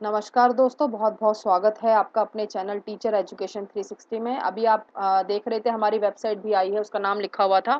नमस्कार दोस्तों, बहुत-बहुत स्वागत है आपका अपने चैनल टीचर एजुकेशन 360 में। अभी आप देख रहे थे हमारी वेबसाइट भी आई है, उसका नाम लिखा हुआ था।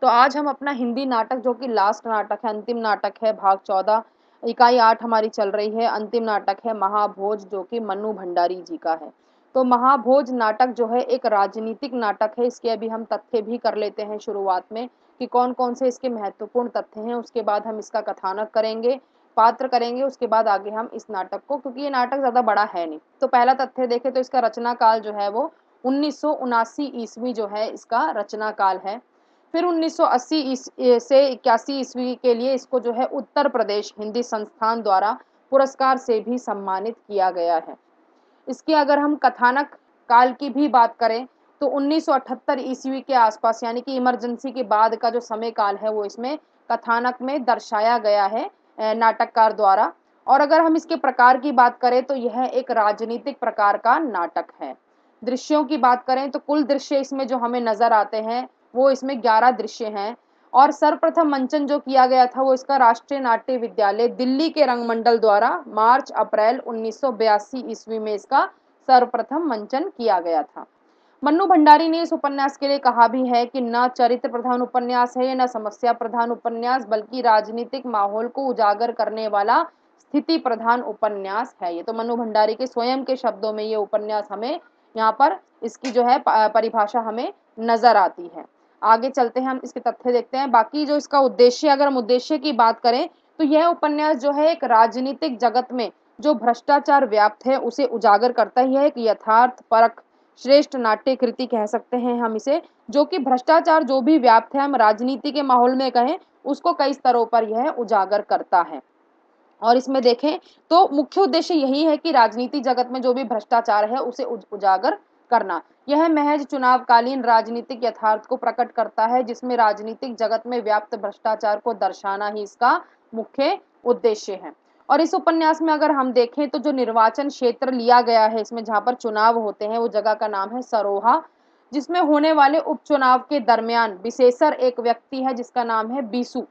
तो आज हम अपना हिंदी नाटक जो कि लास्ट नाटक है, अंतिम नाटक है, भाग 14 इकाई 8 हमारी चल रही है। अंतिम नाटक है महाभोज जो कि मन्नू भंडारी जी का है। तो महाभोज नाटक जो है एक राजनीतिक नाटक है। इसके अभी हम तथ्य भी कर लेते हैं शुरुआत में कि कौन-कौन से इसके महत्वपूर्ण तथ्य हैं। उसके बाद हम इसका कथानक करेंगे, पात्र करेंगे, उसके बाद आगे हम इस नाटक को, क्योंकि ये नाटक ज़्यादा बड़ा है नहीं। तो पहला तथ्य देखें तो इसका रचना काल जो है वो 1979 ईस्वी जो है इसका रचना काल है। फिर 1980 से 81 ईस्वी के लिए इसको जो है उत्तर प्रदेश हिंदी संस्थान द्वारा पुरस्कार से भी सम्मानित किया गया है। इसकी अगर हम कथानक काल की भी बात करें तो 1978 ईस्वी के आसपास, यानी कि इमरजेंसी के बाद का जो समय काल है वो इसमें कथानक में दर्शाया गया है नाटककार द्वारा। और अगर हम इसके प्रकार की बात करें तो यह एक राजनीतिक प्रकार का नाटक है। दृश्यों की बात करें तो कुल दृश्य इसमें जो हमें नजर आते हैं वो इसमें 11 दृश्य हैं। और सर्वप्रथम मंचन जो किया गया था वो इसका राष्ट्रीय नाट्य विद्यालय दिल्ली के रंगमंडल द्वारा मार्च अप्रैल 1982 ईस्वी में इसका सर्वप्रथम मंचन किया गया था। मन्नू भंडारी ने इस उपन्यास के लिए कहा भी है कि न चरित्र प्रधान उपन्यास है, न समस्या प्रधान उपन्यास, बल्कि राजनीतिक माहौल को उजागर करने वाला स्थिति प्रधान उपन्यास है। ये तो मन्नू भंडारी के स्वयं के शब्दों में ये उपन्यास हमें यहाँ पर इसकी जो है परिभाषा हमें नजर आती है। आगे चलते हैं, हम इसके तथ्य देखते हैं। बाकी जो इसका उद्देश्य, अगर हम उद्देश्य की बात करें तो यह उपन्यास जो है एक राजनीतिक जगत में जो भ्रष्टाचार व्याप्त है उसे उजागर करता ही है। एक यथार्थ परक श्रेष्ठ नाट्य कृति कह सकते हैं हम इसे, जो कि भ्रष्टाचार जो भी व्याप्त है, हम राजनीति के माहौल में कहें, उसको कई स्तरों पर यह उजागर करता है। और इसमें देखें तो मुख्य उद्देश्य यही है कि राजनीति जगत में जो भी भ्रष्टाचार है उसे उजागर करना। यह महज चुनावकालीन राजनीतिक यथार्थ को प्रकट करता है, जिसमें राजनीतिक जगत में व्याप्त भ्रष्टाचार को दर्शाना ही इसका मुख्य उद्देश्य है। और इस उपन्यास में अगर हम देखें तो जो निर्वाचन क्षेत्र लिया गया है इसमें, जहां पर चुनाव होते हैं, वो जगह का नाम है सरोहा, जिसमें होने वाले उपचुनाव के दरमियान विशेषर एक व्यक्ति है जिसका नाम है बीसू,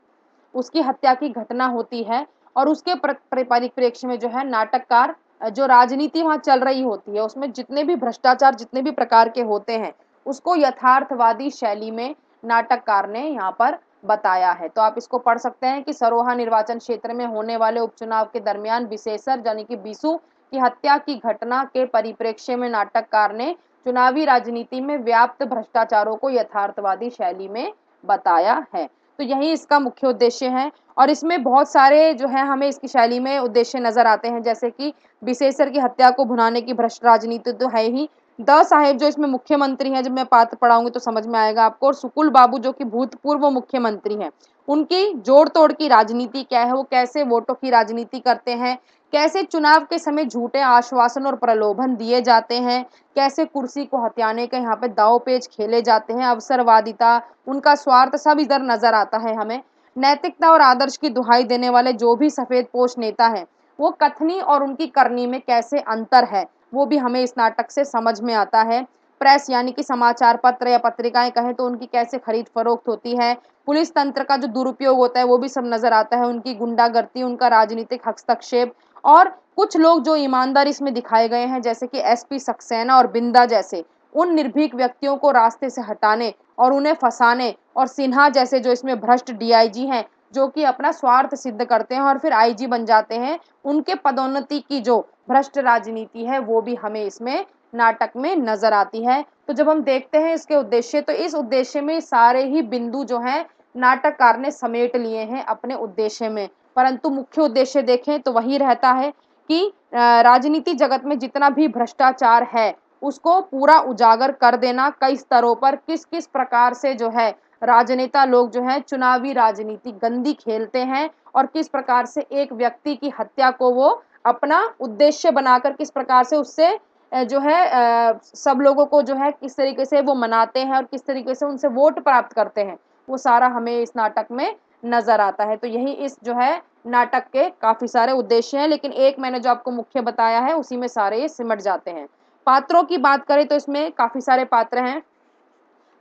उसकी हत्या की घटना होती है। और उसके परिप्रेक्ष्य में जो है नाटककार जो राजनीति वहां चल रही होती है उसमें जितने भी भ्रष्टाचार जितने भी प्रकार के होते हैं उसको यथार्थवादी शैली में नाटककार ने यहाँ पर बताया है। तो आप इसको पढ़ सकते हैं कि सरोहा निर्वाचन क्षेत्र में होने वाले उपचुनाव के दरमियान विशेषर यानी कि बीसू की हत्या की घटना के परिप्रेक्ष्य में नाटककार ने चुनावी राजनीति में व्याप्त भ्रष्टाचारों को यथार्थवादी शैली में बताया है। तो यही इसका मुख्य उद्देश्य है। और इसमें बहुत सारे जो है हमें इसकी शैली में उद्देश्य नजर आते हैं, जैसे कि विशेषर की हत्या को भुनाने की भ्रष्ट राजनीति तो है ही। द साहेब जो इसमें मुख्यमंत्री हैं, जब मैं पात्र पढ़ाऊंगी तो समझ में आएगा आपको। और सुकुल बाबू जो कि भूतपूर्व मुख्यमंत्री हैं, उनकी जोड़ तोड़ की राजनीति क्या है, वो कैसे वोटों की राजनीति करते हैं, कैसे चुनाव के समय झूठे आश्वासन और प्रलोभन दिए जाते हैं, कैसे कुर्सी को हथियाने के यहाँ पे दाव पेच खेले जाते हैं, अवसरवादिता, उनका स्वार्थ, सब इधर नजर आता है हमें। नैतिकता और आदर्श की दुहाई देने वाले जो भी सफेद पोश नेता हैं, वो कथनी और उनकी करनी में कैसे अंतर है वो भी हमें इस नाटक से समझ में आता है। प्रेस यानी कि समाचार पत्र या पत्रिकाएं कहें तो उनकी कैसे खरीद फरोख्त होती है, पुलिस तंत्र का जो दुरुपयोग होता है वो भी सब नजर आता है, उनकी गुंडागर्दी, उनका राजनीतिक हस्तक्षेप। और कुछ लोग जो ईमानदार इसमें दिखाए गए हैं, जैसे कि एसपी सक्सेना और बिंदा जैसे उन निर्भीक व्यक्तियों को रास्ते से हटाने और उन्हें फंसाने, और सिन्हा जैसे जो इसमें भ्रष्ट डीआईजी हैं जो कि अपना स्वार्थ सिद्ध करते हैं और फिर आईजी बन जाते हैं, उनके पदोन्नति की जो भ्रष्ट राजनीति है वो भी हमें इसमें नाटक में नजर आती है। तो जब हम देखते हैं इसके उद्देश्य, तो इस उद्देश्य में सारे ही बिंदु जो हैं नाटककार ने समेट लिए हैं अपने उद्देश्य में। परंतु मुख्य उद्देश्य देखें तो वही रहता है कि राजनीति जगत में जितना भी भ्रष्टाचार है उसको पूरा उजागर कर देना, कई स्तरों पर किस किस प्रकार से जो है राजनेता लोग जो है चुनावी राजनीति गंदी खेलते हैं, और किस प्रकार से एक व्यक्ति की हत्या को वो अपना उद्देश्य बनाकर किस प्रकार से उससे जो है सब लोगों को जो है किस तरीके से वो मनाते हैं और किस तरीके से उनसे वोट प्राप्त करते हैं, वो सारा हमें इस नाटक में नजर आता है। तो यही इस जो है नाटक के काफी सारे उद्देश्य हैं, लेकिन एक मैंने जो आपको मुख्य बताया है उसी में सारे ये सिमट जाते हैं। पात्रों की बात करें तो इसमें काफी सारे पात्र हैं।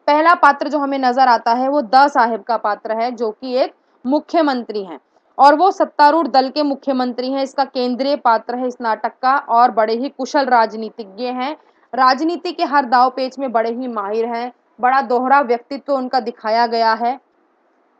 पहला पात्र जो हमें नजर आता है वो द साहेब का पात्र है, जो कि एक मुख्यमंत्री हैं। और वो सत्तारूढ़ दल के मुख्यमंत्री हैं। इसका केंद्रीय पात्र है इस नाटक का और बड़े ही कुशल राजनीतिज्ञ हैं। राजनीति के हर दाव पेच में बड़े ही माहिर हैं। बड़ा दोहरा व्यक्तित्व उनका दिखाया गया है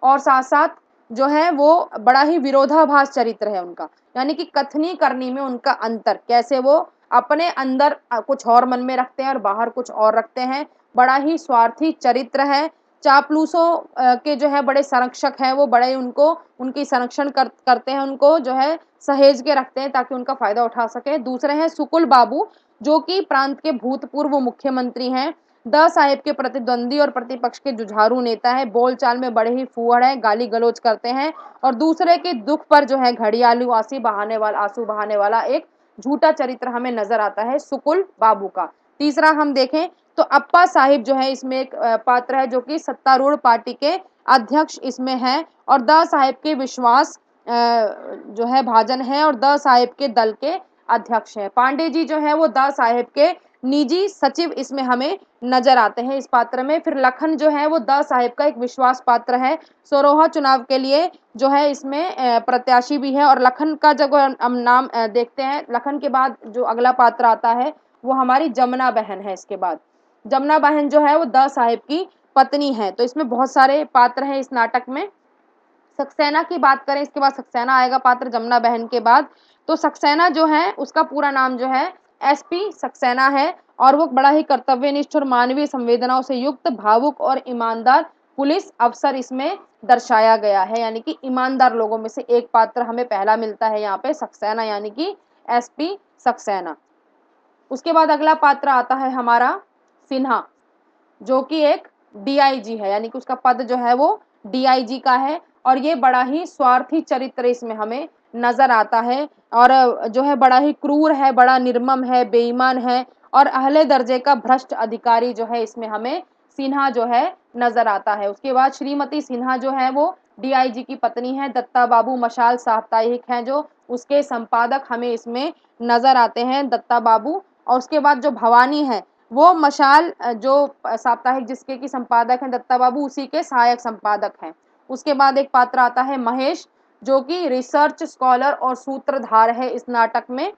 और साथ-साथ जो है वो बड़ा ही विरोधाभास चरित्र है उनका। यानी कि कथनी करनी में उनका अंतर, कैसे वो अपने अंदर कुछ और मन में रखते हैं और बाहर कुछ और रखते हैं। बड़ा ही स्वार्थी चरित्र है। चापलूसों के जो है बड़े संरक्षक हैं, वो बड़े उनको उनकी संरक्षण करते हैं, उनको जो है सहेज के रखते हैं ताकि उनका फ़ायदा उठा सकें। दूसरे हैं सुकुल बाबू, जो कि प्रांत के भूतपूर्व मुख्यमंत्री हैं। द साहिब के प्रतिद्वंदी और प्रतिपक्ष के जुझारू नेता है। बोलचाल में बड़े ही फूहड़ हैं, गाली गलौज करते हैं और दूसरे के दुख पर जो है घड़ियालू आंसू बहाने वाला एक झूठा चरित्र हमें नजर आता है सुकुल बाबू का। तीसरा हम देखें तो अप्पा साहिब जो है इसमें एक पात्र है जो कि सत्तारूढ़ पार्टी के अध्यक्ष इसमें हैं और द साहिब के विश्वास जो है भाजन है और द साहिब के दल के अध्यक्ष हैं। पांडे जी जो है वो द साहिब के निजी सचिव इसमें हमें नजर आते हैं इस पात्र में। फिर लखन जो है वो द साहिब का एक विश्वास पात्र है। सरोहा चुनाव के लिए जो है इसमें प्रत्याशी भी है और लखन का जब हम नाम देखते हैं, लखन के बाद जो अगला पात्र आता है वो हमारी जमुना बहन है। इसके बाद जमुना बहन जो है वो द साहिब की पत्नी है। तो इसमें बहुत सारे पात्र हैं इस नाटक में। सक्सेना की बात करें, इसके बाद सक्सेना आएगा पात्र जमुना बहन के बाद। तो सक्सेना जो है उसका पूरा नाम जो है एसपी सक्सेना है और वो बड़ा ही कर्तव्यनिष्ठ और मानवीय संवेदनाओं से युक्त भावुक और ईमानदार पुलिस अफसर इसमें दर्शाया गया है। यानी कि ईमानदार लोगों में से एक पात्र हमें पहला मिलता है यहाँ पे सक्सेना यानी कि एसपी सक्सेना। उसके बाद अगला पात्र आता है हमारा सिन्हा, जो कि एक डीआईजी है। यानी कि उसका पद जो है वो डीआईजी का है और ये बड़ा ही स्वार्थी चरित्र इसमें हमें नजर आता है और जो है बड़ा ही क्रूर है, बड़ा निर्मम है, बेईमान है और अहले दर्जे का भ्रष्ट अधिकारी जो है इसमें हमें सिन्हा जो है नजर आता है। उसके बाद श्रीमती सिन्हा जो है वो डीआईजी की पत्नी है। दत्ता बाबू मशाल साप्ताहिक हैं जो उसके संपादक हमें इसमें नजर आते हैं, दत्ता बाबू। और उसके बाद जो भवानी है वो मशाल जो साप्ताहिक जिसके की संपादक हैं दत्ता बाबू, उसी के सहायक संपादक हैं। उसके बाद एक पात्र आता है महेश, जो कि रिसर्च स्कॉलर और सूत्रधार है इस नाटक में।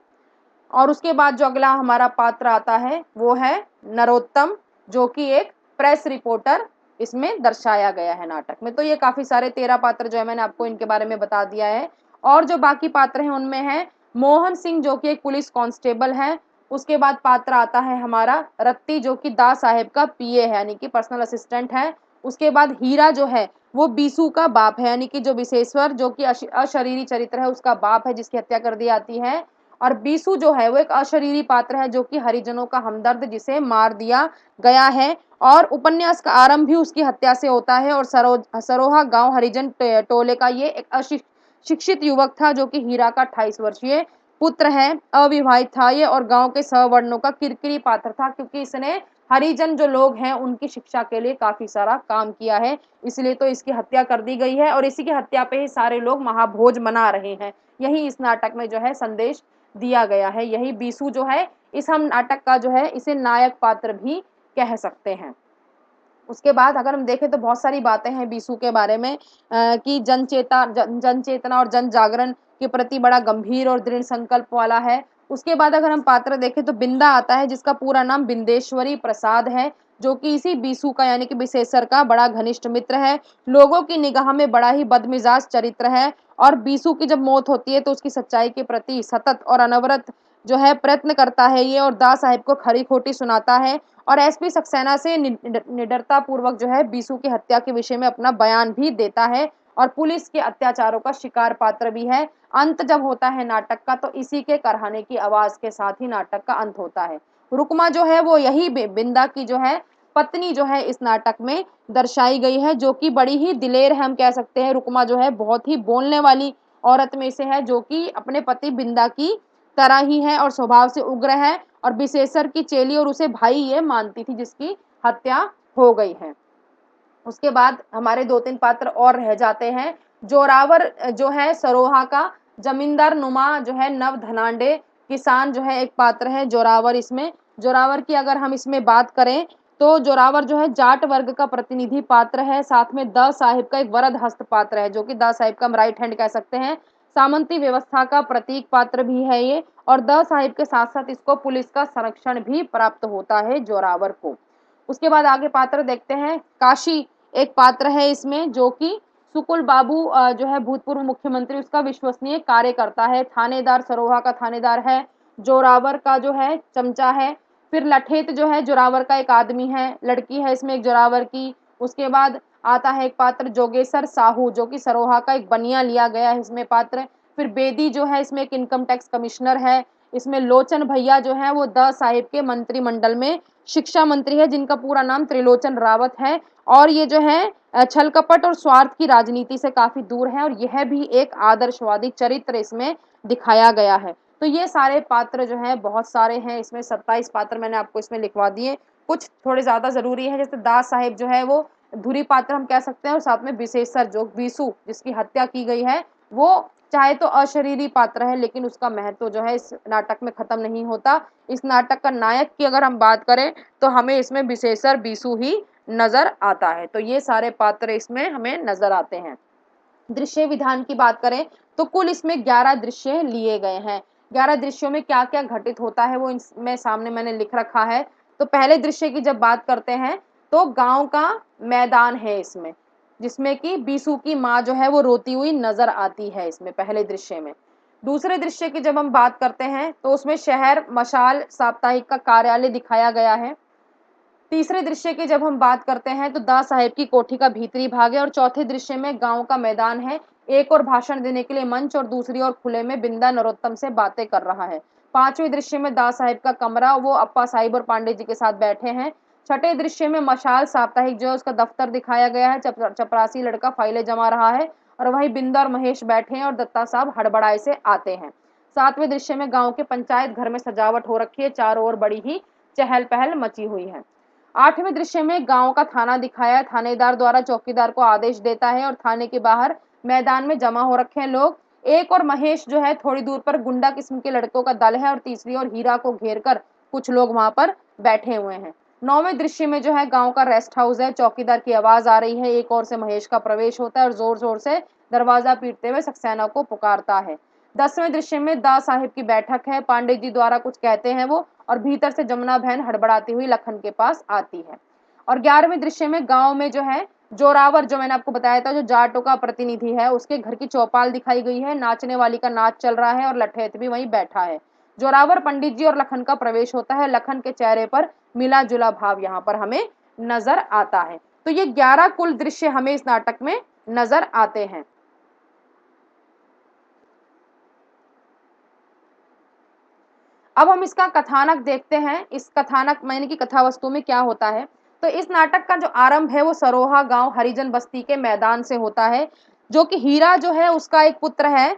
और उसके बाद जो अगला हमारा पात्र आता है वो है नरोत्तम, जो कि एक प्रेस रिपोर्टर इसमें दर्शाया गया है नाटक में। तो ये काफी सारे 13 पात्र जो है मैंने आपको इनके बारे में बता दिया है। और जो बाकी पात्र हैं उनमें है मोहन सिंह, जो कि एक पुलिस कांस्टेबल है। उसके बाद पात्र आता है हमारा रत्ती, जो कि दा साहेब का पीए है यानी कि पर्सनल असिस्टेंट है। उसके बाद हीरा जो है वो बीसू का बाप है, यानी कि जो विशेश्वर जो कि अशरीरी चरित्र है उसका बाप है जिसकी हत्या कर दी जाती है। और बीसू जो है वो एक अशरीरी पात्र है जो कि हरिजनों का हमदर्द जिसे मार दिया गया है और उपन्यास का आरंभ भी उसकी हत्या से होता है। और सरोहा गांव हरिजन टोले का ये एक शिक्षित युवक था जो कि हीरा का 28 वर्षीय पुत्र है, अविवाहित था ये और गांव के सवर्णों का किरकिरी पात्र था, क्योंकि इसने हरिजन जो लोग हैं उनकी शिक्षा के लिए काफी सारा काम किया है, इसलिए तो इसकी हत्या कर दी गई है और इसी की हत्या पे ही सारे लोग महाभोज मना रहे हैं। यही इस नाटक में जो है संदेश दिया गया है। यही बीसू जो है इस हम नाटक का जो है इसे नायक पात्र भी कह सकते हैं। उसके बाद अगर हम देखें तो बहुत सारी बातें हैं बीसू के बारे में कि जन चेतना और जन जागरण के प्रति बड़ा गंभीर और दृढ़ संकल्प वाला है। उसके बाद अगर हम पात्र देखें तो बिंदा आता है जिसका पूरा नाम बिंदेश्वरी प्रसाद है, जो कि इसी बीसू का यानी कि विशेषर का बड़ा घनिष्ठ मित्र है। लोगों की निगाह में बड़ा ही बदमिजाज चरित्र है और बीसू की जब मौत होती है तो उसकी सच्चाई के प्रति सतत और अनवरत जो है प्रयत्न करता है ये और दा साहिब को खरी खोटी सुनाता है और एसपी सक्सेना से निडरता पूर्वक जो है बीसू की हत्या के विषय में अपना बयान भी देता है और पुलिस के अत्याचारों का शिकार पात्र भी है। अंत जब होता है नाटक का तो इसी के करहाने की आवाज के साथ ही नाटक का अंत होता है। रुकमा जो है वो यही बिंदा की जो है पत्नी जो है इस नाटक में दर्शाई गई है, जो कि बड़ी ही दिलेर है, हम कह सकते हैं। रुकमा जो है बहुत ही बोलने वाली औरत में से है जो कि अपने पति बिंदा की तरह ही है और स्वभाव से उग्र है और विशेषर की चेली और उसे भाई ये मानती थी जिसकी हत्या हो गई है। उसके बाद हमारे 2-3 पात्र और रह जाते हैं। जोरावर जो है सरोहा का जमींदार नुमा जो है नव धनांडे किसान जो है एक पात्र है जोरावर। इसमें जोरावर की अगर हम इसमें बात करें तो जोरावर जो है जाट वर्ग का प्रतिनिधि पात्र है, साथ में द साहिब का एक वरद हस्त पात्र है, जो कि द साहिब का हम राइट हैंड कह सकते हैं। सामंती व्यवस्था का प्रतीक पात्र भी है ये, और द साहिब के साथ साथ इसको पुलिस का संरक्षण भी प्राप्त होता है जोरावर को। उसके बाद आगे पात्र देखते हैं। काशी एक पात्र है इसमें, जो कि सुकुल बाबू जो है भूतपूर्व मुख्यमंत्री, उसका विश्वसनीय कार्यकर्ता है। थानेदार सरोहा का थानेदार है, जोरावर का जो है चमचा है। फिर लठेत जो है जोरावर का एक आदमी है, लड़की है इसमें एक जोरावर की। उसके बाद आता है एक पात्र जोगेश्वर साहू, जो कि सरोहा का एक बनिया लिया गया है इसमें पात्र। फिर बेदी जो है इसमें एक इनकम टैक्स कमिश्नर है। इसमें लोचन भैया जो है वो द साहिब के मंत्रिमंडल में शिक्षा मंत्री है, जिनका पूरा नाम त्रिलोचन रावत है। और ये जो है छल कपट और स्वार्थ की राजनीति से काफी दूर है, और यह भी एक आदर्शवादी चरित्र इसमें दिखाया गया है। तो ये सारे पात्र जो हैं बहुत सारे हैं, इसमें 27 पात्र मैंने आपको इसमें लिखवा दिए। कुछ थोड़े ज्यादा जरूरी है, जैसे दास साहिब जो है वो धुरी पात्र हम कह सकते हैं, और साथ में विशेषर जो बीसू जिसकी हत्या की गई है, वो चाहे तो अशरीरी पात्र है, लेकिन उसका महत्व जो है इस नाटक में खत्म नहीं होता। इस नाटक का नायक की अगर हम बात करें तो हमें इसमें विशेषर बीसू ही नजर आता है। तो ये सारे पात्र इसमें हमें नजर आते हैं। दृश्य विधान की बात करें तो कुल इसमें 11 दृश्य लिए गए हैं। 11 दृश्यों में क्या क्या घटित होता है वो इसमें सामने मैंने लिख रखा है। तो पहले दृश्य की जब बात करते हैं तो गांव का मैदान है इसमें, जिसमें कि बीसू की माँ जो है वो रोती हुई नजर आती है इसमें पहले दृश्य में। दूसरे दृश्य की जब हम बात करते हैं तो उसमें शहर मशाल साप्ताहिक का कार्यालय दिखाया गया है। तीसरे दृश्य की जब हम बात करते हैं तो दा साहेब की कोठी का भीतरी भाग है, और चौथे दृश्य में गांव का मैदान है। एक और भाषण देने के लिए मंच, और दूसरी ओर खुले में बिंदा नरोत्तम से बातें कर रहा है। पांचवें दृश्य में दा साहेब का कमरा, वो अप्पा साहिब और पांडे जी के साथ बैठे हैं। छठे दृश्य में मशाल साप्ताहिक जो है उसका दफ्तर दिखाया गया है, चपरासी लड़का फाइलें जमा रहा है, और वही बिंदा और महेश बैठे हैं और दत्ता साहब हड़बड़ाए से आते हैं। सातवें दृश्य में गांव के पंचायत घर में सजावट हो रखी है, चारों ओर बड़ी ही चहल पहल मची हुई है। आठवें दृश्य में गांव का थाना दिखाया है, थानेदार द्वारा चौकीदार को आदेश देता है, और थाने के बाहर मैदान में जमा हो रखे हैं लोग। एक और महेश जो है थोड़ी दूर पर गुंडा किस्म के लड़कों का दल है, और तीसरी ओर हीरा को घेर कर कुछ लोग वहां पर बैठे हुए हैं। नौवें दृश्य में जो है गांव का रेस्ट हाउस है, चौकीदार की आवाज आ रही है, एक ओर से महेश का प्रवेश होता है और जोर जोर से दरवाजा पीटते हुए सक्सेना को पुकारता है। 10वें दृश्य में दा साहिब की बैठक है, पांडे जी द्वारा कुछ कहते हैं वो, और भीतर से जमुना बहन हड़बड़ाती हुई लखन के पास आती है। और 11वें दृश्य में गांव में जो है जोरावर, जो मैंने आपको बताया था जो जाटों का प्रतिनिधि है, उसके घर की चौपाल दिखाई गई है, नाचने वाली का नाच चल रहा है और लठेत भी वहीं बैठा है। जोरावर, पंडित जी और लखन का प्रवेश होता है, लखन के चेहरे पर मिला जुला भाव यहाँ पर हमें नजर आता है। तो ये 11 कुल दृश्य हमें इस नाटक में नजर आते हैं। अब हम इसका कथानक देखते हैं। इस कथानक मायने की कथा वस्तु में क्या होता है। तो इस नाटक का जो आरंभ है वो सरोहा गांव हरिजन बस्ती के मैदान से होता है। जो कि हीरा जो है उसका एक पुत्र है,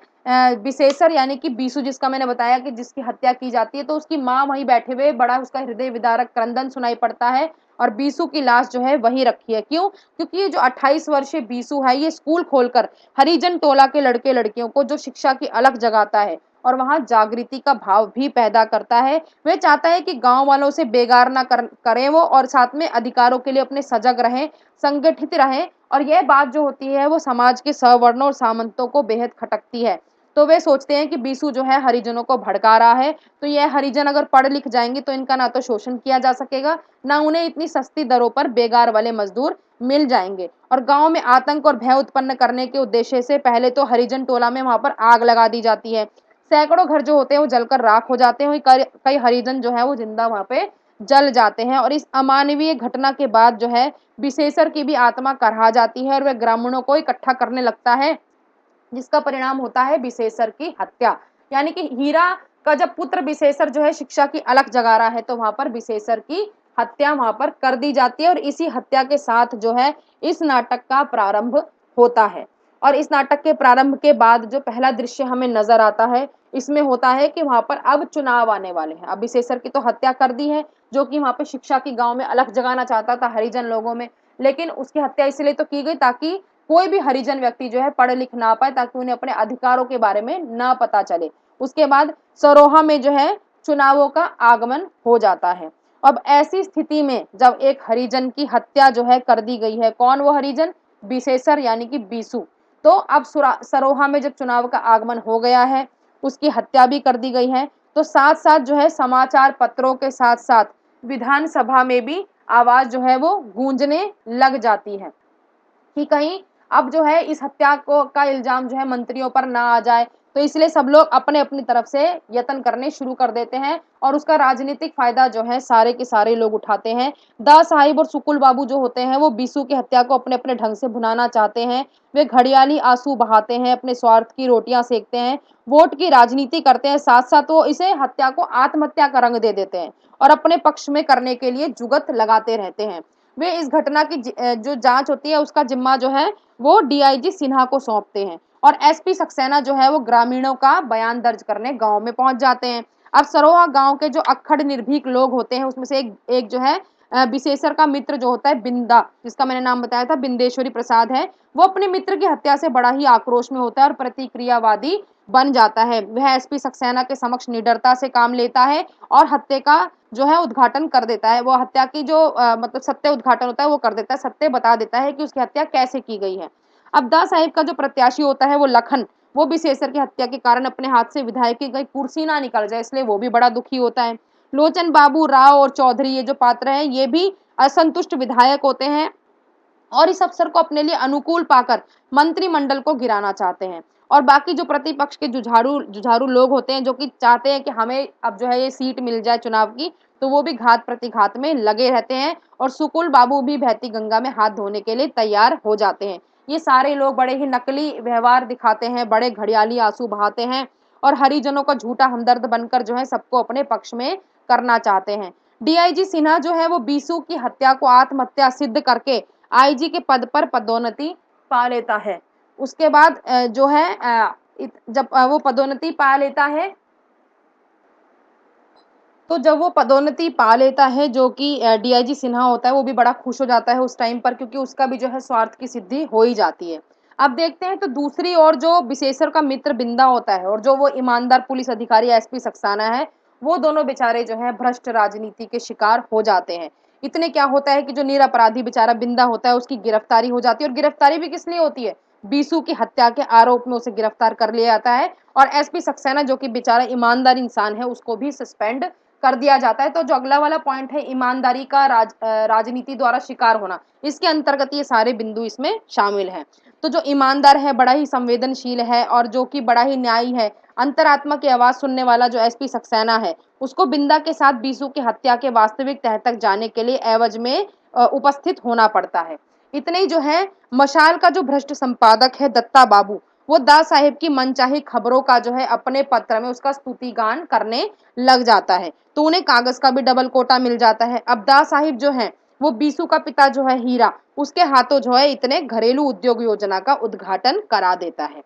विशेषर यानी कि बीसू, जिसका मैंने बताया कि जिसकी हत्या की जाती है, तो उसकी माँ वहीं बैठे हुए बड़ा उसका हृदय विदारक क्रंदन सुनाई पड़ता है, और बीसू की लाश जो है वहीं रखी है। क्यों? क्योंकि ये जो 28 वर्षीय बीसू है ये स्कूल खोलकर हरिजन टोला के लड़के लड़कियों को जो शिक्षा की अलख जगाता है और वहां जागृति का भाव भी पैदा करता है। वह चाहता है कि गांव वालों से बेगार ना करें वो, और साथ में अधिकारों के लिए अपने सजग रहें, संगठित रहें। और यह बात जो होती है वो समाज के सवर्णों और सामंतों को बेहद खटकती है। तो वे सोचते हैं कि बीसू जो है हरिजनों को भड़का रहा है, तो यह हरिजन अगर पढ़ लिख जाएंगे तो इनका ना तो शोषण किया जा सकेगा, ना उन्हें इतनी सस्ती दरों पर बेगार वाले मजदूर मिल जाएंगे। और गांव में आतंक और भय उत्पन्न करने के उद्देश्य से पहले तो हरिजन टोला में वहां पर आग लगा दी जाती है। सैकड़ों घर जो होते हैं वो जलकर राख हो जाते हैं, कई हरिजन जो है वो जिंदा वहां पे जल जाते हैं। और इस अमानवीय घटना के बाद जो है विशेषर की भी आत्मा करहा जाती है, और वह ग्रामीणों को इकट्ठा करने लगता है, जिसका परिणाम होता है विशेषर की हत्या। यानी कि हीरा का जब पुत्र विशेषर जो है शिक्षा की अलख जगा रहा है, तो वहां पर विशेषर की हत्या वहां पर कर दी जाती है, और इसी हत्या के साथ जो है इस नाटक का प्रारंभ होता है। और इस नाटक के प्रारंभ के बाद जो पहला दृश्य हमें नजर आता है, इसमें होता है कि वहां पर अब चुनाव आने वाले हैं। अब विशेषर की तो हत्या कर दी है, जो कि वहां पे शिक्षा की गांव में अलख जगाना चाहता था हरिजन लोगों में, लेकिन उसकी हत्या इसलिए तो की गई ताकि कोई भी हरिजन व्यक्ति जो है पढ़ लिख ना पाए, ताकि उन्हें अपने अधिकारों के बारे में ना पता चले। उसके बाद सरोहा में जो है चुनावों का आगमन हो जाता है। अब ऐसी स्थिति में जब एक हरिजन की हत्या जो है कर दी गई है, कौन वो हरिजन? विशेषर यानी कि बीसू। तो अब सरोहा में जब चुनाव का आगमन हो गया है, उसकी हत्या भी कर दी गई है, तो साथ-साथ जो है समाचार पत्रों के साथ-साथ विधानसभा में भी आवाज़ जो है वो गूंजने लग जाती है। कि कहीं अब जो है इस हत्या को का इल्ज़ाम जो है मंत्रियों पर ना आ जाए, तो इसलिए सब लोग अपने-अपनी तरफ से यत्न करने शुरू कर देते हैं और उसका राजनीतिक फ़ायदा जो है सारे के सारे लोग उठाते हैं। दा साहिब और सुकुल बाबू जो होते हैं वो बीसू की हत्या को अपने-अपने ढंग से भुनाना चाहते हैं। वे घड़ियाली आँसू बहाते हैं, अपने स्वार्थ की रोटियाँ सेकते हैं, वोट की राजनीति करते हैं, साथ-साथ वो इसे हत्या को आत्महत्या का रंग दे देते हैं और अपने पक्ष में करने के लिए जुगत लगाते रहते हैं। वे इस घटना की जो जाँच होती है उसका ज़िम्मा जो है वो डीआईजी सिन्हा को सौंपते हैं और एसपी सक्सेना जो है वो ग्रामीणों का बयान दर्ज करने गाँव में पहुँच जाते हैं। अब सरोहा गाँव के जो अक्खड़ निर्भीक लोग होते हैं उसमें से एक एक जो है विशेषर का मित्र जो होता है बिंदा, जिसका मैंने नाम बताया था बिंदेश्वरी प्रसाद है, वो अपने मित्र की हत्या से बड़ा ही आक्रोश में होता है और प्रतिक्रियावादी बन जाता है। वह एसपी सक्सेना के समक्ष निडरता से काम लेता है और हत्या का जो है उद्घाटन कर देता है। वो हत्या की जो मतलब सत्य उद्घाटन होता है वो कर देता है, सत्य बता देता है कि उसकी हत्या कैसे की गई है। अब दा साहिब का जो प्रत्याशी होता है वो लखन, वो भी विशेषर की हत्या के कारण अपने हाथ से विधायक की गई कुर्सी ना निकल जाए इसलिए वो भी बड़ा दुखी होता है। लोचन बाबू, राव और चौधरी ये जो पात्र हैं ये भी असंतुष्ट विधायक होते हैं और इस अवसर को अपने लिए अनुकूल पाकर मंत्रिमंडल को गिराना चाहते हैं और बाकी जो प्रतिपक्ष के जुझारू जुझारू लोग होते हैं जो कि चाहते हैं कि हमें अब जो है ये सीट मिल जाए चुनाव की, तो वो भी घात प्रतिघात में लगे रहते हैं और सुकुल बाबू भी बहती गंगा में हाथ धोने के लिए तैयार हो जाते हैं। ये सारे लोग बड़े ही नकली व्यवहार दिखाते हैं, बड़े घड़ियाली आंसू बहाते हैं और हरिजनों का झूठा हमदर्द बनकर जो है सबको अपने पक्ष में करना चाहते हैं। डीआईजी सिन्हा जो है वो बीसू की हत्या को आत्महत्या सिद्ध करके आईजी के पद पर पदोन्नति पा लेता है। उसके बाद जो है जब वो पदोन्नति पा लेता है, तो जब वो पदोन्नति पा लेता है जो कि डीआईजी सिन्हा होता है वो भी बड़ा खुश हो जाता है उस टाइम पर क्योंकि उसका भी जो है स्वार्थ की सिद्धि हो ही जाती है। अब देखते हैं तो दूसरी ओर जो विशेषर का मित्र बिंदा होता है और जो वो ईमानदार पुलिस अधिकारी एसपी सक्सेना है, वो दोनों बेचारे जो हैं भ्रष्ट राजनीति के शिकार हो जाते हैं। इतने क्या होता है कि जो निरपराधी बेचारा बिंदा होता है उसकी गिरफ्तारी हो जाती है और गिरफ्तारी भी किस लिए होती है? बीसू की हत्या के आरोप में उसे गिरफ्तार कर लिया जाता है और एसपी सक्सेना जो कि बेचारा ईमानदार इंसान है उसको भी सस्पेंड कर दिया जाता है। तो जो अगला वाला पॉइंट है ईमानदारी का राजनीति द्वारा शिकार होना, इसके अंतर्गत ये सारे बिंदु इसमें शामिल हैं। तो जो ईमानदार है, बड़ा ही संवेदनशील है और जो कि बड़ा ही न्यायी है, अंतरात्मा की आवाज़ सुनने वाला जो एसपी सक्सेना है, उसको बिंदा के साथ बीसू की हत्या के वास्तविक तह तक जाने के लिए एवज में उपस्थित होना पड़ता है। इतने ही जो है मशाल का जो भ्रष्ट संपादक है दत्ता बाबू, वो दा साहिब की मनचाही खबरों का जो है अपने पत्र में उसका स्तुतिगान करने लग जाता है। तो उन्हें कागज का भी डबल कोटा मिल जाता है। अब दा साहिब जो है वो बीसू का पिता जो है हीरा, उसके हाथों जो है इतने घरेलू उद्योग योजना का उद्घाटन करा देता है।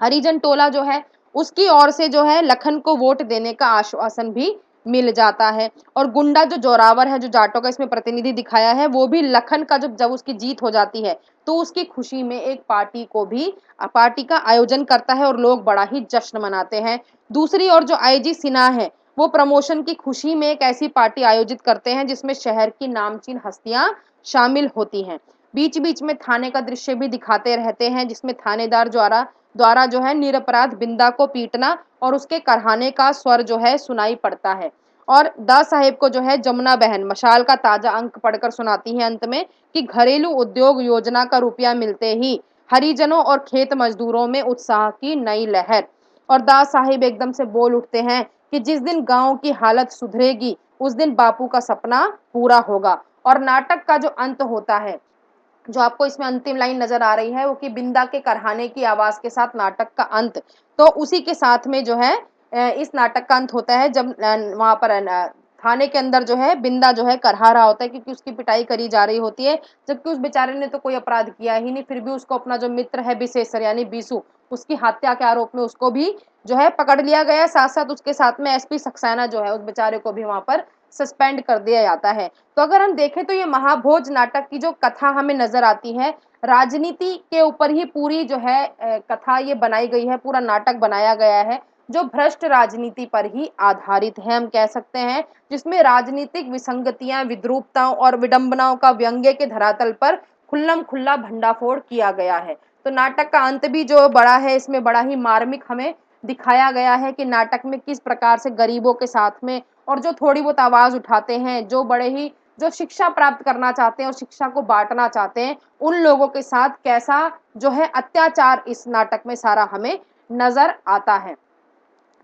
हरिजन टोला जो है उसकी ओर से जो है लखन को वोट देने का आश्वासन भी मिल जाता है और गुंडा जो जोरावर है जो जाटों का इसमें प्रतिनिधि दिखाया है वो भी लखन का जब जब उसकी जीत हो जाती है तो उसकी खुशी में एक पार्टी को भी पार्टी का आयोजन करता है और लोग बड़ा ही जश्न मनाते हैं। दूसरी ओर जो आईजी सिन्हा है वो प्रमोशन की खुशी में एक ऐसी पार्टी आयोजित करते हैं जिसमें शहर की नामचीन हस्तियां शामिल होती हैं। बीच बीच में थाने का दृश्य भी दिखाते रहते हैं जिसमें थानेदार द्वारा द्वारा जो है निरपराध बिंदा को पीटना और उसके करहाने का स्वर जो है सुनाई पड़ता है और दा साहेब को जो है जमुना बहन मशाल का ताजा अंक पढ़कर सुनाती है अंत में कि घरेलू उद्योग योजना का रुपया मिलते ही हरिजनों और खेत मजदूरों में उत्साह की नई लहर और दा साहिब एकदम से बोल उठते हैं कि जिस दिन गांव की हालत सुधरेगी उस दिन बापू का सपना पूरा होगा। और नाटक का जो अंत होता है, जो आपको इसमें अंतिम लाइन नजर आ रही है वो कि बिंदा के करहाने की आवाज के साथ नाटक का अंत, तो उसी के साथ में जो है इस नाटक का अंत होता है जब वहां पर थाने के अंदर जो है बिंदा जो है करहा रहा होता है क्योंकि उसकी पिटाई करी जा रही होती है जबकि उस बेचारे ने तो कोई अपराध किया ही नहीं, फिर भी उसको अपना जो मित्र है विशेषर यानी बीसू, उसकी हत्या के आरोप में उसको भी जो है पकड़ लिया गया। साथ साथ उसके साथ में एसपी सक्सेना जो है उस बेचारे को भी वहां पर सस्पेंड कर दिया जाता है। तो अगर हम देखें तो ये महाभोज नाटक की जो कथा हमें नजर आती है, राजनीति के ऊपर ही पूरी जो है कथा ये बनाई गई है, पूरा नाटक बनाया गया है जो भ्रष्ट राजनीति पर ही आधारित है, हम कह सकते हैं, जिसमें राजनीतिक विसंगतियां, विद्रूपताओं और विडंबनाओं का व्यंग्य के धरातल पर खुल्लम खुल्ला भंडाफोड़ किया गया है। तो नाटक का अंत भी जो बड़ा है, इसमें बड़ा ही मार्मिक हमें दिखाया गया है कि नाटक में किस प्रकार से गरीबों के साथ में, और जो थोड़ी बहुत आवाज उठाते हैं, जो बड़े ही जो शिक्षा प्राप्त करना चाहते हैं और शिक्षा को बांटना चाहते हैं, उन लोगों के साथ कैसा जो है अत्याचार इस नाटक में सारा हमें नजर आता है।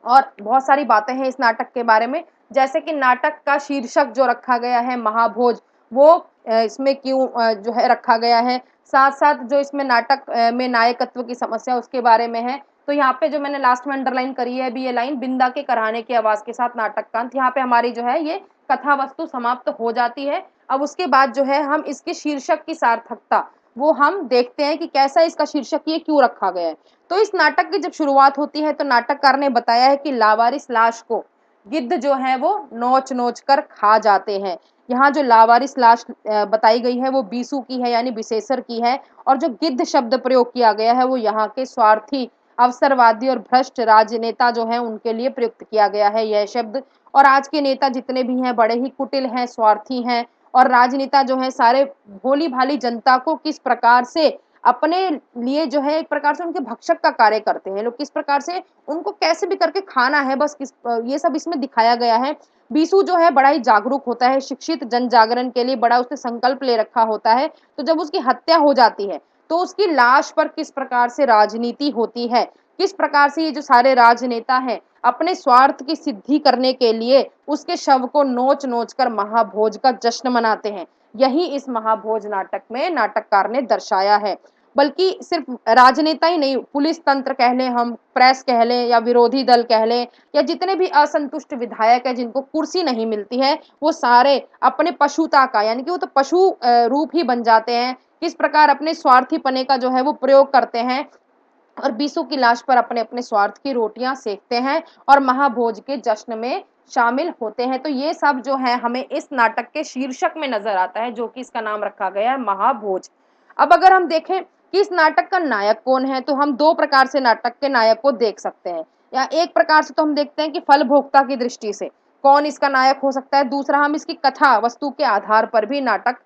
और बहुत सारी बातें हैं इस नाटक के बारे में, जैसे कि नाटक का शीर्षक जो रखा गया है महाभोज, वो इसमें क्यों जो है रखा गया है। साथ साथ जो इसमें नाटक में नायकत्व की समस्या उसके बारे में है। तो यहाँ पे जो मैंने लास्ट में अंडरलाइन करी है अभी ये लाइन, बिंदा के कराने की आवाज के साथ नाटक का अंत, यहाँ पे हमारी जो है ये कथा वस्तु समाप्त हो जाती है। अब उसके बाद जो है हम इसके शीर्षक की सार्थकता वो हम देखते हैं कि कैसा इसका शीर्षक ये क्यों रखा गया है। तो इस नाटक की जब शुरुआत होती है तो नाटककार ने बताया है कि लावारिस लाश को गिद्ध जो है वो नोच नोच कर खा जाते हैं। यहाँ जो लावारिस लाश बताई गई है वो बीसू की है, यानी विशेषर की है। और जो गिद्ध शब्द प्रयोग किया गया है वो यहाँ के स्वार्थी, अवसरवादी और भ्रष्ट राजनेता जो है उनके लिए प्रयुक्त किया गया है यह शब्द। और आज के नेता जितने भी हैं बड़े ही कुटिल हैं, स्वार्थी हैं, और राजनेता जो है सारे भोली भाली जनता को किस प्रकार से अपने लिए जो है एक प्रकार से उनके भक्षक का कार्य करते हैं लोग, किस प्रकार से उनको कैसे भी करके खाना है, बस किस ये सब इसमें दिखाया गया है। बीसू जो है बड़ा ही जागरूक होता है, शिक्षित जन जागरण के लिए बड़ा उसने संकल्प ले रखा होता है। तो जब उसकी हत्या हो जाती है तो उसकी लाश पर किस प्रकार से राजनीति होती है, किस प्रकार से ये जो सारे राजनेता हैं अपने स्वार्थ की सिद्धि करने के लिए उसके शव को नोच नोच कर महाभोज का जश्न मनाते हैं, यही इस महाभोज नाटक में नाटककार ने दर्शाया है। बल्कि सिर्फ राजनेता ही नहीं, पुलिस तंत्र कह लें, हम प्रेस कह लें, या विरोधी दल कह लें, या जितने भी असंतुष्ट विधायक है जिनको कुर्सी नहीं मिलती है, वो सारे अपने पशुता का, यानी कि वो तो पशु रूप ही बन जाते हैं, किस प्रकार अपने स्वार्थीपने का जो है वो प्रयोग करते हैं और बीसों की लाश पर अपने अपने स्वार्थ की रोटियां सेकते हैं और महाभोज के जश्न में शामिल होते हैं। तो ये सब जो है हमें इस नाटक के शीर्षक में नजर आता है, जो कि इसका नाम रखा गया है महाभोज। अब अगर हम देखें कि इस नाटक का नायक कौन है, तो हम दो प्रकार से नाटक के नायक को देख सकते हैं। या एक प्रकार से तो हम देखते हैं कि फल भोक्ता की दृष्टि से कौन इसका नायक हो सकता है, दूसरा हम इसकी कथा वस्तु के आधार पर भी नाटक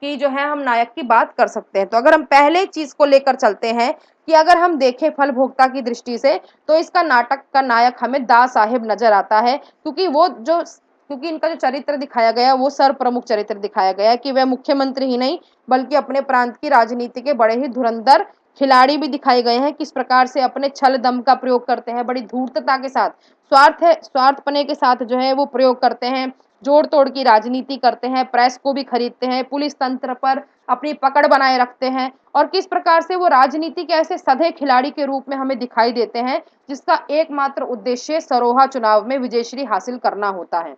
की जो है हम नायक की बात कर सकते हैं। तो अगर हम पहले चीज को लेकर चलते हैं कि अगर हम देखें फल भोक्ता की दृष्टि से, तो इसका नाटक का नायक हमें दा साहेब नजर आता है, क्योंकि इनका जो चरित्र दिखाया गया वो सर्व प्रमुख चरित्र दिखाया गया है कि वह मुख्यमंत्री ही नहीं बल्कि अपने प्रांत की राजनीति के बड़े ही धुरंधर खिलाड़ी भी दिखाए गए हैं, किस प्रकार से अपने छल दम का प्रयोग करते हैं, बड़ी धूर्तता के साथ, स्वार्थपने के साथ जो है वो प्रयोग करते हैं, जोड़ तोड़ की राजनीति करते हैं, प्रेस को भी खरीदते हैं, पुलिस तंत्र पर अपनी पकड़ बनाए रखते हैं, और किस प्रकार से वो राजनीति के ऐसे सधे खिलाड़ी के रूप में हमें दिखाई देते हैं जिसका एकमात्र उद्देश्य सरोहा चुनाव में विजयश्री हासिल करना होता है।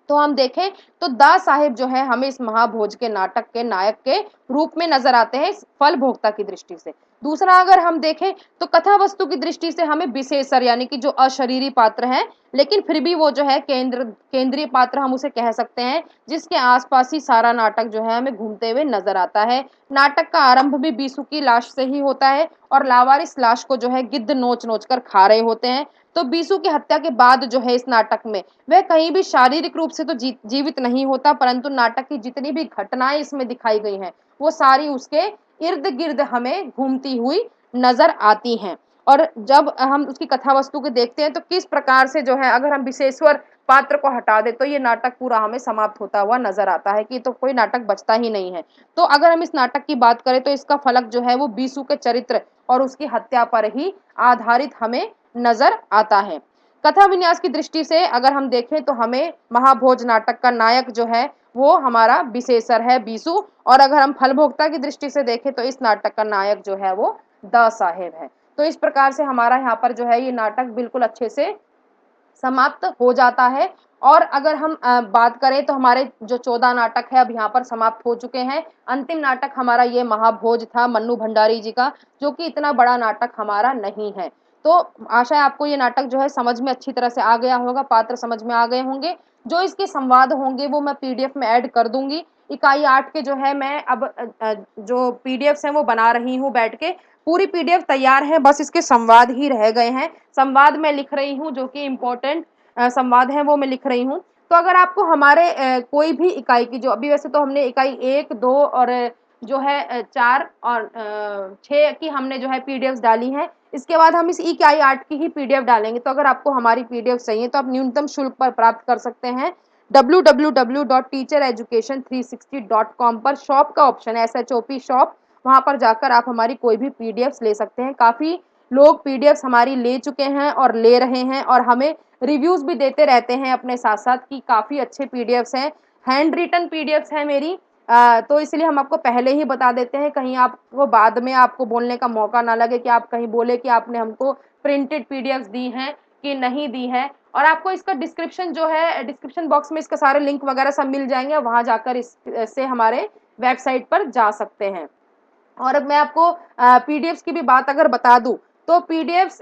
तो हम देखें तो दा साहेब जो है हमें इस महाभोज के नाटक के नायक के रूप में नजर आते हैं इस फल भोक्ता की दृष्टि से। दूसरा अगर हम देखें तो कथा वस्तु की दृष्टि से हमें विशेषर, यानी कि जो अशरीरी पात्र है लेकिन फिर भी वो जो है केंद्रीय पात्र हम उसे कह सकते हैं, जिसके आसपास ही सारा नाटक जो है हमें घूमते हुए नजर आता है। नाटक का आरंभ भी बीसू की लाश से ही होता है और लावारिस लाश को जो है गिद्ध नोच नोच कर खा रहे होते हैं। तो बीसू की हत्या के बाद जो है इस नाटक में वह कहीं भी शारीरिक रूप से तो जीवित नहीं होता, परंतु नाटक की जितनी भी घटनाएं इसमें दिखाई गई हैं वो सारी उसके इर्द गिर्द हमें घूमती हुई नजर आती हैं। और जब हम उसकी कथा वस्तु को देखते हैं तो किस प्रकार से जो है अगर हम विशेश्वर पात्र को हटा दे तो ये नाटक पूरा हमें समाप्त होता हुआ नजर आता है कि तो कोई नाटक बचता ही नहीं है। तो अगर हम इस नाटक की बात करें तो इसका फलक जो है वो बीसू के चरित्र और उसकी हत्या पर ही आधारित हमें नजर आता है। कथा विन्यास की दृष्टि से अगर हम देखें तो हमें महाभोज नाटक का नायक जो है वो हमारा विशेषर है बीसू, और अगर हम फल भोक्ता की दृष्टि से देखें तो इस नाटक का नायक जो है वो द साहेब है। तो इस प्रकार से हमारा यहाँ पर जो है ये नाटक बिल्कुल अच्छे से समाप्त हो जाता है। और अगर हम बात करें तो हमारे जो 14 नाटक है अब यहाँ पर समाप्त हो चुके हैं। अंतिम नाटक हमारा ये महाभोज था मन्नू भंडारी जी का, जो कि इतना बड़ा नाटक हमारा नहीं है। तो आशा है आपको ये नाटक जो है समझ में अच्छी तरह से आ गया होगा, पात्र समझ में आ गए होंगे। जो इसके संवाद होंगे वो मैं पीडीएफ में ऐड कर दूंगी। इकाई 8 के जो है मैं अब जो पीडीएफ है वो बना रही हूँ बैठ के, पूरी पीडीएफ तैयार है, बस इसके संवाद ही रह गए हैं। संवाद मैं लिख रही हूँ, जो कि इम्पोर्टेंट संवाद हैं वो मैं लिख रही हूँ। तो अगर आपको हमारे कोई भी इकाई की, जो अभी वैसे तो हमने इकाई 1, 2 और जो है 4 और 6 की हमने जो है पीडीएफ्स डाली हैं। इसके बाद हम इस इकाई 8 की ही पीडीएफ डालेंगे। तो अगर आपको हमारी पीडीएफ चाहिए तो आप न्यूनतम शुल्क पर प्राप्त कर सकते हैं www.teachereducation360.com पर शॉप का ऑप्शन है, SHOP शॉप, वहाँ पर जाकर आप हमारी कोई भी पीडीएफ्स ले सकते हैं। काफ़ी लोग पीडीएफ्स हमारी ले चुके हैं और ले रहे हैं और हमें रिव्यूज़ भी देते रहते हैं अपने साथ-साथ कि काफ़ी अच्छे पीडीएफ्स हैं। हैंड रिटन पीडीएफ्स हैं मेरी, तो इसलिए हम आपको पहले ही बता देते हैं, कहीं आपको बाद में आपको बोलने का मौका ना लगे कि आप कहीं बोले कि आपने हमको प्रिंटेड पीडीएफ्स दी हैं कि नहीं दी हैं। और आपको इसका डिस्क्रिप्शन जो है, डिस्क्रिप्शन बॉक्स में इसके सारे लिंक वगैरह सब मिल जाएँगे, वहाँ जाकर इस से हमारे वेबसाइट पर जा सकते हैं। और अब मैं आपको पीडीएफ्स की भी बात अगर बता दूँ, तो पीडीएफ्स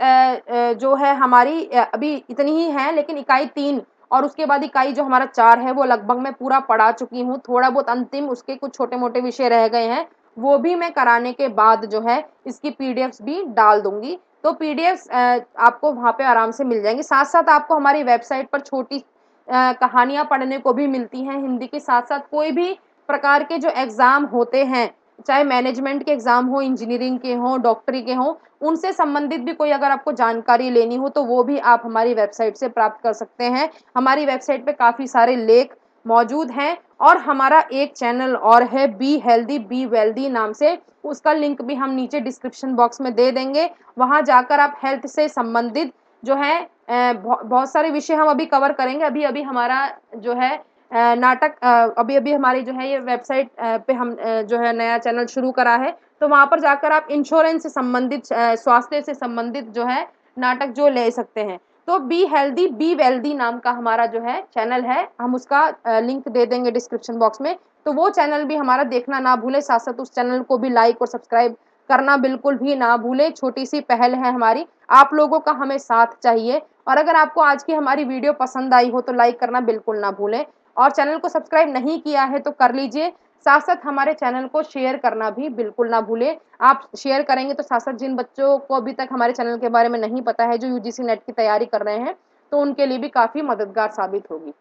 जो है हमारी अभी इतनी ही हैं, लेकिन इकाई 3 और उसके बाद इकाई जो हमारा 4 है, वो लगभग मैं पूरा पढ़ा चुकी हूँ। थोड़ा बहुत अंतिम उसके कुछ छोटे-मोटे विषय रह गए हैं, वो भी मैं कराने के बाद जो है इसकी पीडीएफ्स भी डाल दूँगी। तो पीडीएफ्स आपको वहाँ पे आराम से मिल जाएँगी। साथ-साथ आपको हमारी वेबसाइट पर छोटी कहानियाँ पढ़ने को भी मिलती हैं। हिंदी के साथ-साथ कोई भी प्रकार के जो एग्ज़ाम होते हैं, चाहे मैनेजमेंट के एग्ज़ाम हो, इंजीनियरिंग के हों, डॉक्टरी के हों, उनसे संबंधित भी कोई अगर आपको जानकारी लेनी हो, तो वो भी आप हमारी वेबसाइट से प्राप्त कर सकते हैं। हमारी वेबसाइट पे काफ़ी सारे लेख मौजूद हैं और हमारा एक चैनल और है, बी हेल्दी बी वेल्दी नाम से, उसका लिंक भी हम नीचे डिस्क्रिप्शन बॉक्स में दे देंगे। वहाँ जाकर आप हेल्थ से संबंधित जो है बहुत सारे विषय हम अभी कवर करेंगे। अभी-अभी हमारा जो है नाटक अभी-अभी हमारी जो है ये वेबसाइट पे हम जो है नया चैनल शुरू करा है, तो वहाँ पर जाकर आप इंश्योरेंस से संबंधित स्वास्थ्य से संबंधित जो है नाटक जो ले सकते हैं। तो बी हेल्दी बी वेल्दी नाम का हमारा जो है चैनल है, हम उसका लिंक दे देंगे डिस्क्रिप्शन बॉक्स में, तो वो चैनल भी हमारा देखना ना भूलें, साथ-साथ उस चैनल को भी लाइक और सब्सक्राइब करना बिल्कुल भी ना भूलें। छोटी-सी पहल है हमारी, आप लोगों का हमें साथ चाहिए और अगर आपको आज की हमारी वीडियो पसंद आई हो, तो लाइक करना बिल्कुल ना भूलें। और चैनल को सब्सक्राइब नहीं किया है तो कर लीजिए। साथ-साथ हमारे चैनल को शेयर करना भी बिल्कुल ना भूलें। आप शेयर करेंगे तो साथ-साथ जिन बच्चों को अभी तक हमारे चैनल के बारे में नहीं पता है, जो यूजीसी नेट की तैयारी कर रहे हैं, तो उनके लिए भी काफ़ी मददगार साबित होगी।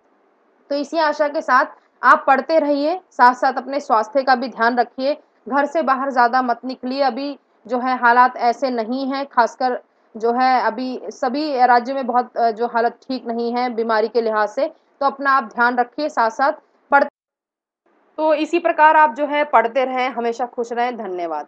तो इसी आशा के साथ आप पढ़ते रहिए, साथ-साथ अपने स्वास्थ्य का भी ध्यान रखिए। घर से बाहर ज़्यादा मत निकलिए, अभी जो है हालात ऐसे नहीं हैं, ख़ासकर जो है अभी सभी राज्यों में बहुत जो हालत ठीक नहीं है बीमारी के लिहाज से, तो अपना आप ध्यान रखिए, साथ-साथ पढ़ तो इसी प्रकार आप जो है पढ़ते रहें, हमेशा खुश रहें। धन्यवाद।